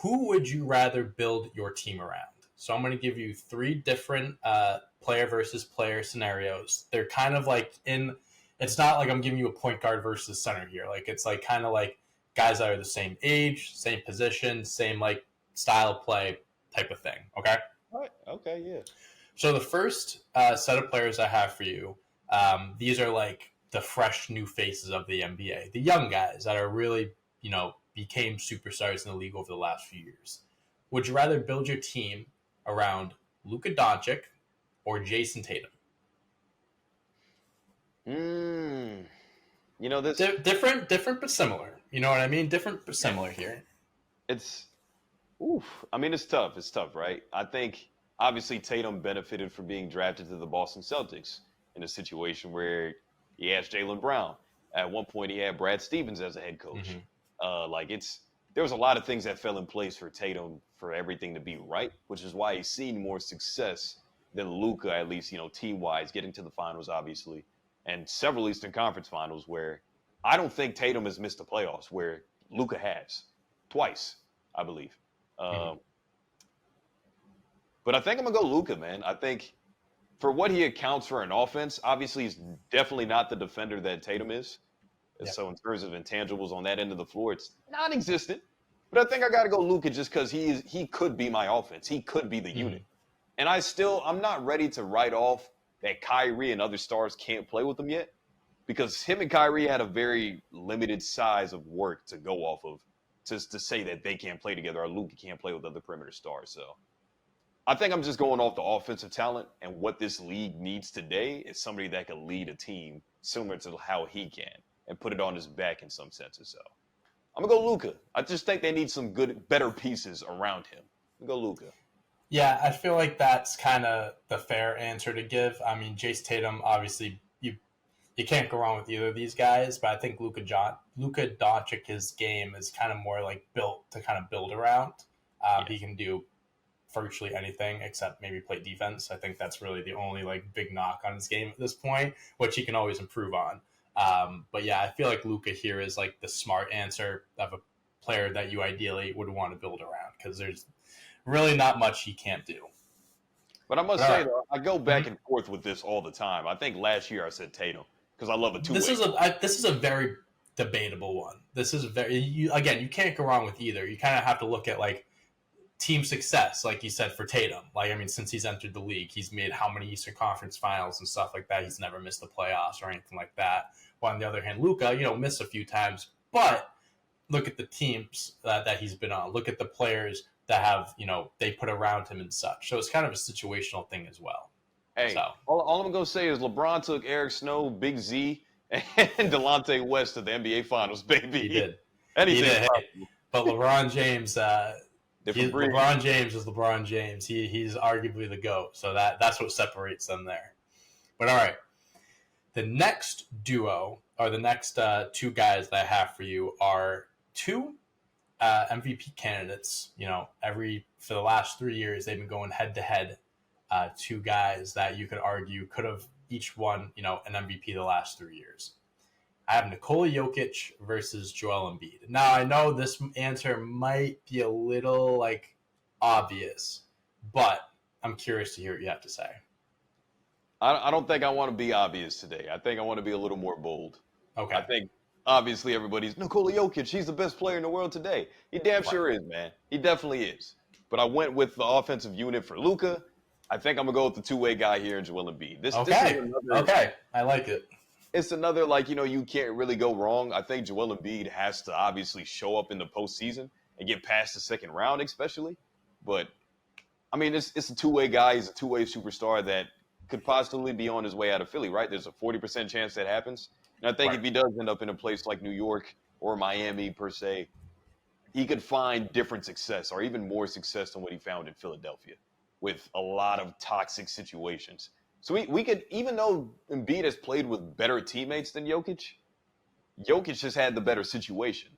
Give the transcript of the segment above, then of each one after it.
Who would you rather build your team around? So I'm going to give you three different player versus player scenarios. They're kind of like in. It's not like I'm giving you a point guard versus center here. Like it's like kind of like guys that are the same age, same position, same like style of play type of thing. Okay. All right. Okay. Yeah. So the first set of players I have for you, these are like the fresh new faces of the NBA, the young guys that are really, became superstars in the league over the last few years. Would you rather build your team around Luka Dončić or Jayson Tatum? This Different but similar. You know what I mean? Different but similar here. it's oof. I mean, it's tough. It's tough, right? I think obviously Tatum benefited from being drafted to the Boston Celtics in a situation where he has Jaylen Brown. At one point, he had Brad Stevens as a head coach. There was a lot of things that fell in place for Tatum for everything to be right, which is why he's seen more success than Luka, at least, team-wise, getting to the finals, obviously, and several Eastern Conference finals where I don't think Tatum has missed the playoffs, where Luka has twice, I believe. But I think I'm going to go Luka, man. I think for what he accounts for in offense, obviously he's definitely not the defender that Tatum is. Yep. So in terms of intangibles on that end of the floor, it's non-existent. But I think I got to go Luka just because he could be my offense. He could be the unit. And I'm not ready to write off that Kyrie and other stars can't play with him yet, because him and Kyrie had a very limited size of work to go off of just to say that they can't play together or Luka can't play with other perimeter stars. So I think I'm just going off the offensive talent, and what this league needs today is somebody that can lead a team similar to how he can and put it on his back in some senses. So I'm going to go Luka. I just think they need some better pieces around him. I'm going to go Luka. Yeah, I feel like that's kind of the fair answer to give. I mean, Jayson Tatum, obviously, you can't go wrong with either of these guys, but I think Luka Doncic's game is kind of more like built to kind of build around. He can do virtually anything except maybe play defense. I think that's really the only like big knock on his game at this point, which he can always improve on. But yeah, I feel like Luka here is like the smart answer of a player that you ideally would want to build around, because there's really not much he can't do. But I must say, though, I go back and forth with this all the time. I think last year I said Tatum because I love a two-way. This is a very debatable one. This is you can't go wrong with either. You kind of have to look at like team success, like you said, for Tatum. Like, I mean, since he's entered the league, he's made how many Eastern Conference finals and stuff like that. He's never missed the playoffs or anything like that. While on the other hand, Luka, missed a few times, but look at the teams that he's been on. Look at the players that have, they put around him and such. So it's kind of a situational thing as well. Hey, all I'm going to say is LeBron took Eric Snow, Big Z, and Delonte West to the NBA Finals, baby. He did. Anything. He did. But LeBron James, LeBron James is LeBron James. He's arguably the GOAT. So that's what separates them there. But all right. The next duo, or the next two guys that I have for you, are two MVP candidates. For the last 3 years, they've been going head to head. Two guys that you could argue could have each won, an MVP the last 3 years. I have Nikola Jokic versus Joel Embiid. Now, I know this answer might be a little obvious, but I'm curious to hear what you have to say. I don't think I want to be obvious today. I think I want to be a little more bold. Okay. I think obviously everybody's Nikola Jokic. He's the best player in the world today. He damn sure is, man. He definitely is. But I went with the offensive unit for Luka. I think I'm going to go with the two-way guy here in Joel Embiid. Okay. I like it. It's another, you can't really go wrong. I think Joel Embiid has to obviously show up in the postseason and get past the second round, especially. But, I mean, it's a two-way guy. He's a two-way superstar that could possibly be on his way out of Philly, right? There's a 40% chance that happens. And I think if he does end up in a place like New York or Miami, per se, he could find different success or even more success than what he found in Philadelphia with a lot of toxic situations. So we could, even though Embiid has played with better teammates than Jokic just had the better situation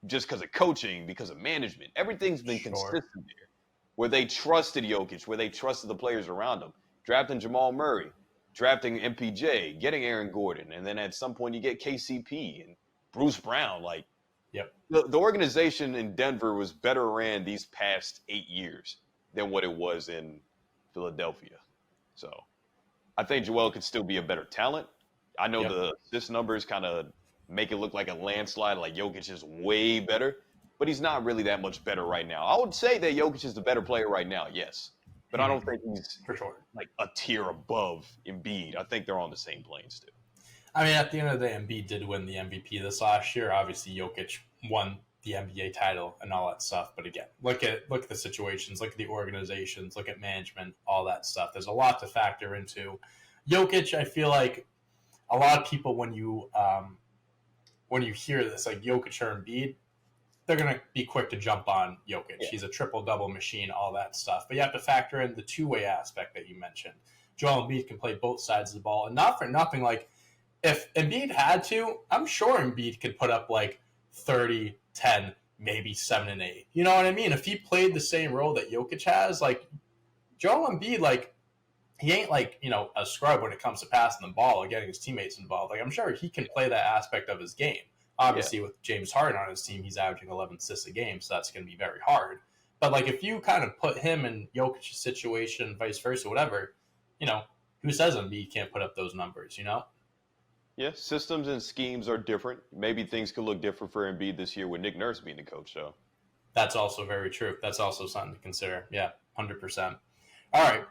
just because of coaching, because of management. Everything's been consistent there, where they trusted Jokic, where they trusted the players around him. Drafting Jamal Murray, drafting MPJ, getting Aaron Gordon, and then at some point you get KCP and Bruce Brown. Yep. The organization in Denver was better ran these past 8 years than what it was in Philadelphia. So I think Joel could still be a better talent. I know the assist numbers kind of make it look like a landslide, like Jokic is way better, but he's not really that much better right now. I would say that Jokic is the better player right now, yes, but I don't think he's for sure like a tier above Embiid. I think they're on the same plane still. I mean, at the end of the day, Embiid did win the MVP this last year. Obviously, Jokic won the NBA title and all that stuff. But again, look at the situations, look at the organizations, look at management, all that stuff. There's a lot to factor into. Jokic, I feel like a lot of people when you hear this, like Jokic or Embiid, they're going to be quick to jump on Jokic. Yeah. He's a triple-double machine, all that stuff. But you have to factor in the two-way aspect that you mentioned. Joel Embiid can play both sides of the ball. And not for nothing, like, if Embiid had to, I'm sure Embiid could put up, like, 30, 10, maybe 7 and 8. You know what I mean? If he played the same role that Jokic has, like, Joel Embiid, like, he ain't, like, you know, a scrub when it comes to passing the ball or getting his teammates involved. Like, I'm sure he can play that aspect of his game. Obviously, with James Harden on his team, he's averaging 11 assists a game, so that's going to be very hard. But, like, if you kind of put him in Jokic's situation, vice versa, whatever, you know, who says Embiid can't put up those numbers, you know? Yeah, systems and schemes are different. Maybe things could look different for Embiid this year with Nick Nurse being the coach, though. That's also very true. That's also something to consider. Yeah, 100%. All right.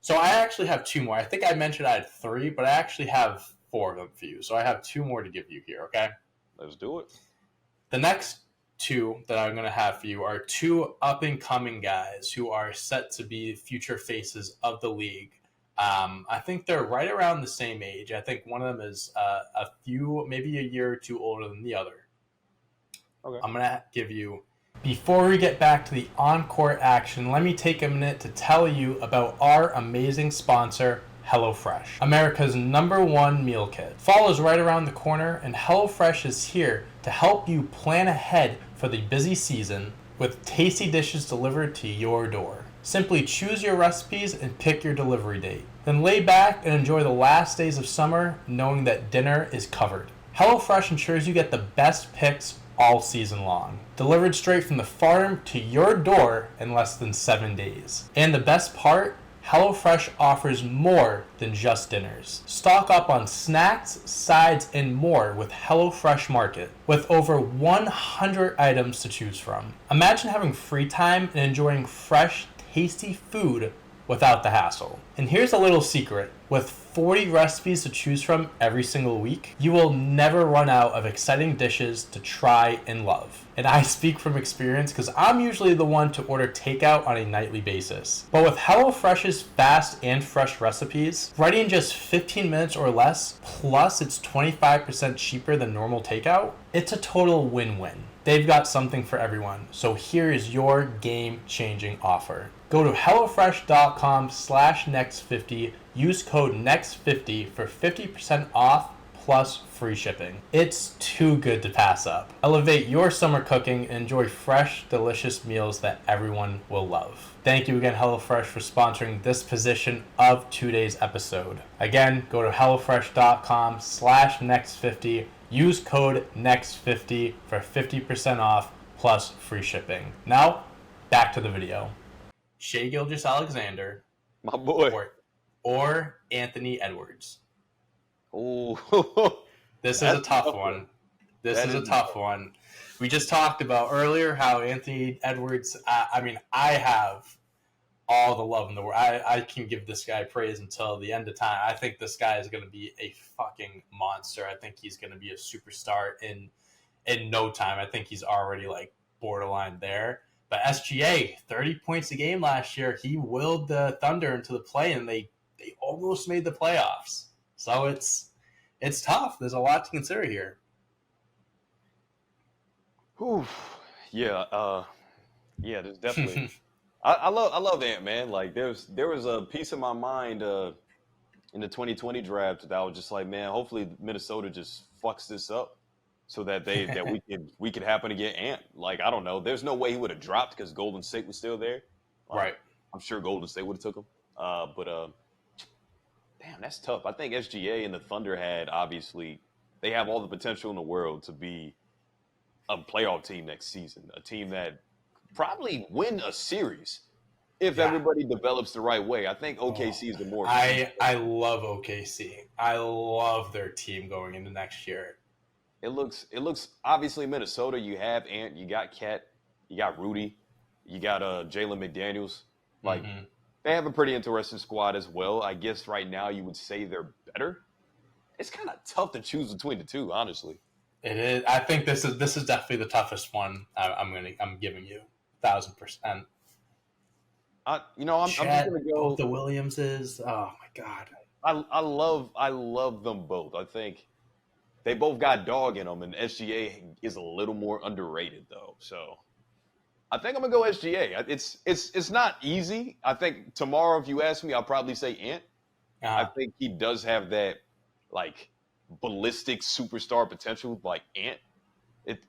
So I actually have 2 more. I think I mentioned I had 3, but I actually have 4 of them for you. So I have 2 more to give you here, okay? Let's do it. The next 2 that I'm going to have for you are 2 up-and-coming guys who are set to be future faces of the league. I think they're right around the same age. I think one of them is maybe a year or 2 older than the other. Okay. I'm going to give you... Before we get back to the on-court action, let me take a minute to tell you about our amazing sponsor, HelloFresh, America's #1 meal kit. Fall is right around the corner, and HelloFresh is here to help you plan ahead for the busy season with tasty dishes delivered to your door. Simply choose your recipes and pick your delivery date. Then lay back and enjoy the last days of summer knowing that dinner is covered. HelloFresh ensures you get the best picks all season long. Delivered straight from the farm to your door in less than 7 days. And the best part, HelloFresh offers more than just dinners. Stock up on snacks, sides, and more with HelloFresh Market, with over 100 items to choose from. Imagine having free time and enjoying fresh, tasty food without the hassle. And here's a little secret. With 40 recipes to choose from every single week, you will never run out of exciting dishes to try and love. And I speak from experience because I'm usually the one to order takeout on a nightly basis. But with HelloFresh's fast and fresh recipes, ready in just 15 minutes or less, plus it's 25% cheaper than normal takeout, it's a total win-win. They've got something for everyone. So here is your game-changing offer. Go to HelloFresh.com/next50, use code NEXT50 for 50% off plus free shipping. It's too good to pass up. Elevate your summer cooking and enjoy fresh, delicious meals that everyone will love. Thank you again, HelloFresh, for sponsoring this position of today's episode. Again, go to HelloFresh.com/next50, use code NEXT50 for 50% off plus free shipping. Now, back to the video. Shai Gilgeous-Alexander, my boy, or Anthony Edwards. Oh, this is a tough one. This is a tough one. We just talked about earlier how Anthony Edwards. I have all the love in the world. I can give this guy praise until the end of time. I think this guy is going to be a fucking monster. I think he's going to be a superstar in no time. I think he's already like borderline there. But SGA, 30 points a game last year. He willed the Thunder into the play, and they almost made the playoffs. So it's tough. There's a lot to consider here. Whew. Yeah. There's definitely. I love Ant, man. Like there was a piece of my mind in the 2020 draft that I was just like, man, hopefully Minnesota just fucks this up so that we could happen to get Ant. Like, I don't know. There's no way he would have dropped because Golden State was still there. Right. I'm sure Golden State would have took him. But damn, that's tough. I think SGA and the Thunder obviously, they have all the potential in the world to be a playoff team next season, a team that probably win a series if Yeah. everybody develops the right way. I think OKC is the more. I love OKC. I love their team going into next year. It looks obviously Minnesota. You have Ant, you got Cat, you got Rudy, you got Jalen McDaniels. Like they have a pretty interesting squad as well. I guess right now you would say they're better. It's kind of tough to choose between the two, honestly. It is. I think this is definitely the toughest one. I'm giving you 1,000%. I'm just gonna go both the Williamses. Oh my God. I love them both. I think they both got dog in them, and SGA is a little more underrated though. So I think I'm gonna go SGA. It's not easy. I think tomorrow, if you ask me, I'll probably say Ant. I think he does have that like ballistic superstar potential, like Ant. It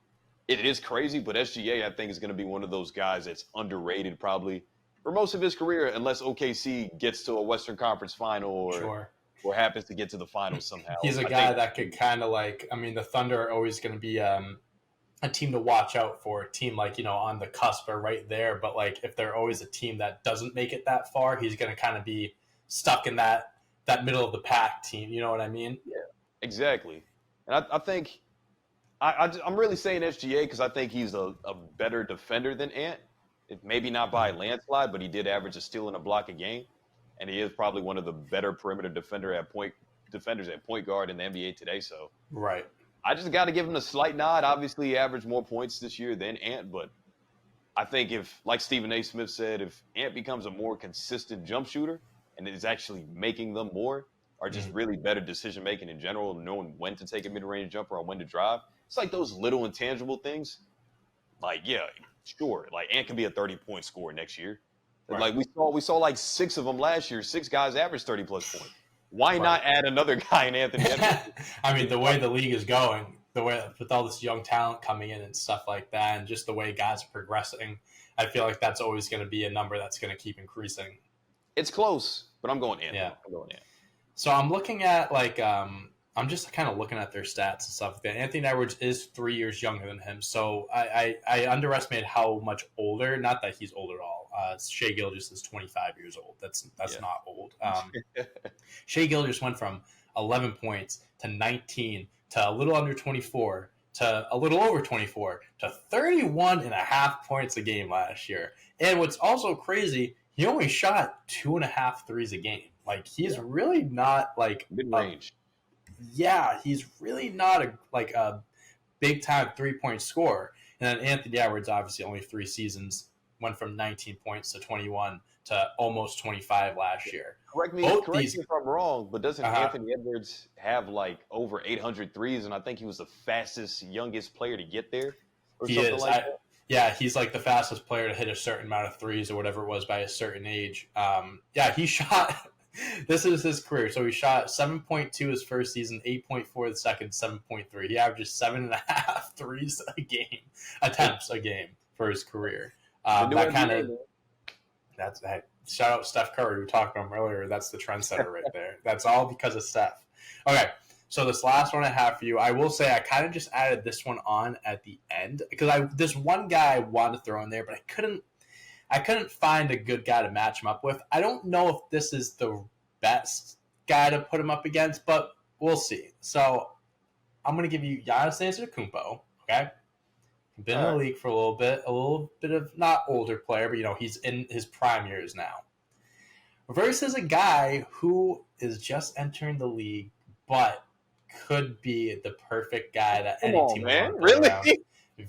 is crazy, but SGA I think is going to be one of those guys that's underrated probably for most of his career, unless OKC gets to a Western Conference final or happens to get to the finals somehow. He's a guy that could kind of like. I mean, the Thunder are always going to be a team to watch out for, a team like on the cusp or right there. But like if they're always a team that doesn't make it that far, he's going to kind of be stuck in that middle of the pack team. You know what I mean? Yeah, exactly. And I think I'm really saying SGA because I think he's a better defender than Ant. Maybe not by a landslide, but he did average a steal and a block a game, and he is probably one of the better perimeter defenders at point guard in the NBA today. So right, I just got to give him a slight nod. Obviously, he averaged more points this year than Ant, but I think if, like Stephen A. Smith said, if Ant becomes a more consistent jump shooter and is actually making them more, or just really better decision making in general, knowing when to take a mid range jumper or when to drive. It's like those little intangible things. Like, yeah, sure. Like Ant can be a 30-point scorer next year. Right. Like we saw like 6 of them last year. 6 guys averaged 30+ points. Why not add another guy in Anthony Edwards? I mean, the way the league is going, the way with all this young talent coming in and stuff like that, and just the way guys are progressing, I feel like that's always going to be a number that's going to keep increasing. It's close, but I'm going Ant. Yeah. I'm going Ant. So I'm looking at I'm just kind of looking at their stats and stuff like that. Anthony Edwards is 3 years younger than him, so I underestimated how much older. Not that he's old at all. Shai Gilgeous is 25 years old. That's not old. Shai Gilgeous went from 11 points to 19 to a little under 24 to a little over 24 to 31.5 points a game last year. And what's also crazy, he only shot 2.5 threes a game. Like he's really not like mid range. Yeah, he's really not a big time 3-point scorer. And then Anthony Edwards, obviously only 3 seasons, went from 19 points to 21 to almost 25 last year. Correct me if I'm wrong, but doesn't Anthony Edwards have like over 800 threes? And I think he was the fastest, youngest player to get there or something like that. Yeah, he's like the fastest player to hit a certain amount of threes or whatever it was by a certain age. He shot – this is his career. So he shot 7.2 his first season, 8.4 the second, 7.3. He averages 7.5 threes attempts a game for his career. Shout out Steph Curry. We talked about him earlier. That's the trendsetter right there. That's all because of Steph. Okay, so this last one I have for you, I will say I kind of just added this one on at the end because this one guy I wanted to throw in there, but I couldn't find a good guy to match him up with. I don't know if this is the best guy to put him up against, but we'll see. So I'm going to give you Giannis Antetokounmpo, okay? Been in the league for a little bit of not older player, but he's in his prime years now. Versus a guy who is just entering the league, but could be the perfect guy that any team would want to play around.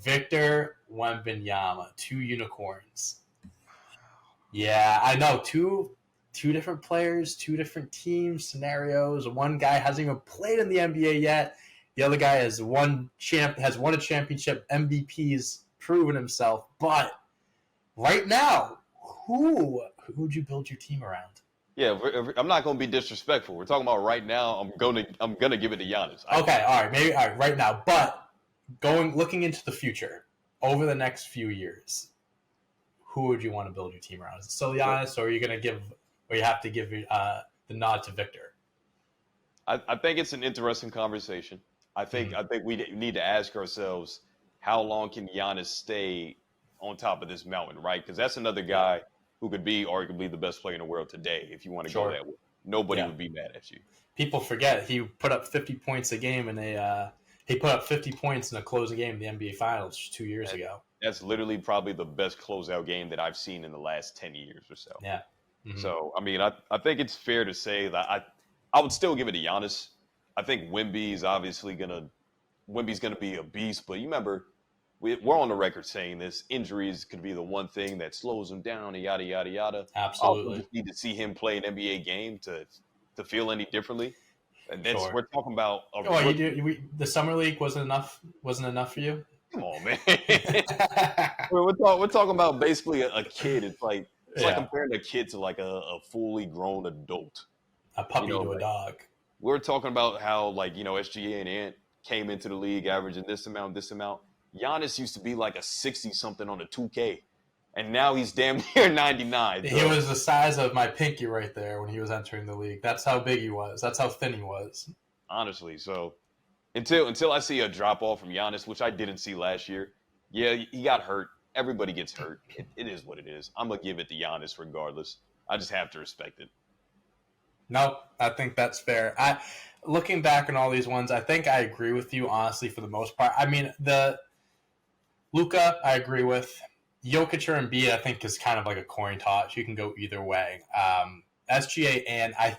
Victor Wembanyama, 2 unicorns. Yeah, I know. Two different players, 2 different teams, scenarios. One guy hasn't even played in the NBA yet. The other guy has won a championship, MVPs, proven himself. But right now, who would you build your team around? Yeah, I'm not going to be disrespectful. We're talking about right now. I'm gonna give it to Giannis. Okay, all right, right now. But looking into the future, over the next few years, who would you want to build your team around? Is it still Giannis, or are you going to you have to give the nod to Victor? I think it's an interesting conversation. I think we need to ask ourselves, how long can Giannis stay on top of this mountain, right? Because that's another guy who could be arguably the best player in the world today if you want to go that way. Nobody would be mad at you. People forget he put up 50 points a game he put up 50 points in a closing game in the NBA Finals 2 years ago. That's literally probably the best closeout game that I've seen in the last 10 years or so. Yeah. Mm-hmm. So, I mean, I think it's fair to say that I would still give it to Giannis. I think Wemby's going to be a beast. But you remember, we're on the record saying this. Injuries could be the one thing that slows him down and yada, yada, yada. Absolutely. I also just need to see him play an NBA game to feel any differently. And that's we're talking about. The summer league wasn't enough for you? Come on, man. we're talking about basically a kid. It's like comparing a kid to like a fully grown adult. A puppy to a dog. We're talking about how SGA and Ant came into the league averaging this amount. Giannis used to be like a 60-something on a 2K. And now he's damn near 99. He was the size of my pinky right there when he was entering the league. That's how big he was. That's how thin he was. Honestly, so until I see a drop-off from Giannis, which I didn't see last year, he got hurt. Everybody gets hurt. It is what it is. I'm going to give it to Giannis regardless. I just have to respect it. No, I think that's fair. Looking back on all these ones, I think I agree with you, honestly, for the most part. I mean, the Luka, I agree with. Jokic or Embiid, I think, is kind of like a coin toss. You can go either way. SGA, and I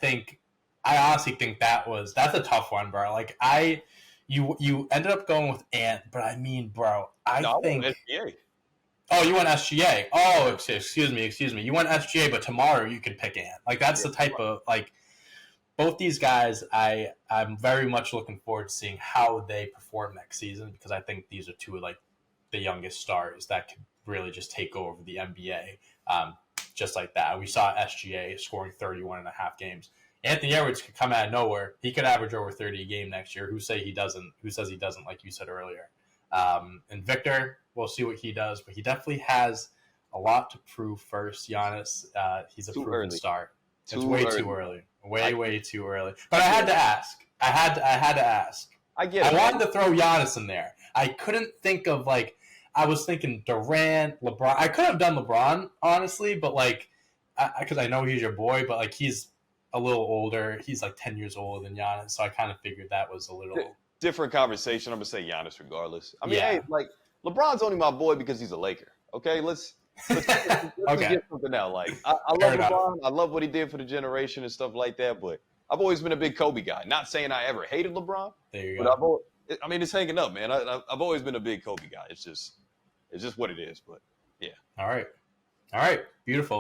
honestly think that's a tough one, bro. Like you ended up going with Ant, but I mean, bro, I think SGA. Oh, you went SGA. Oh, excuse me. You went SGA, but tomorrow you could pick Ant. Like that's the type of like both these guys. I'm very much looking forward to seeing how they perform next season because I think these are two of like the youngest stars that could really just take over the NBA just like that. We saw SGA scoring 31 and a half games. Anthony Edwards could come out of nowhere. He could average over 30 a game next year. Who says he doesn't, like you said earlier. And Victor, we'll see what he does, but he definitely has a lot to prove first. Giannis, he's a proven star. It's way too early. Way too early. But I had to ask. I had to ask. I get it. I wanted to throw Giannis in there. I couldn't think of I was thinking Durant, LeBron. I could have done LeBron, honestly, but because I know he's your boy, but he's a little older. He's 10 years older than Giannis, so I kind of figured that was a little different conversation. I'm gonna say Giannis regardless. I mean, hey, LeBron's only my boy because he's a Laker. Okay, let's get something out. I love LeBron. I love what he did for the generation and stuff like that. But I've always been a big Kobe guy. Not saying I ever hated LeBron. There you go. But it's hanging up, man. I've always been a big Kobe guy. It's just what it is. But yeah. All right. Beautiful.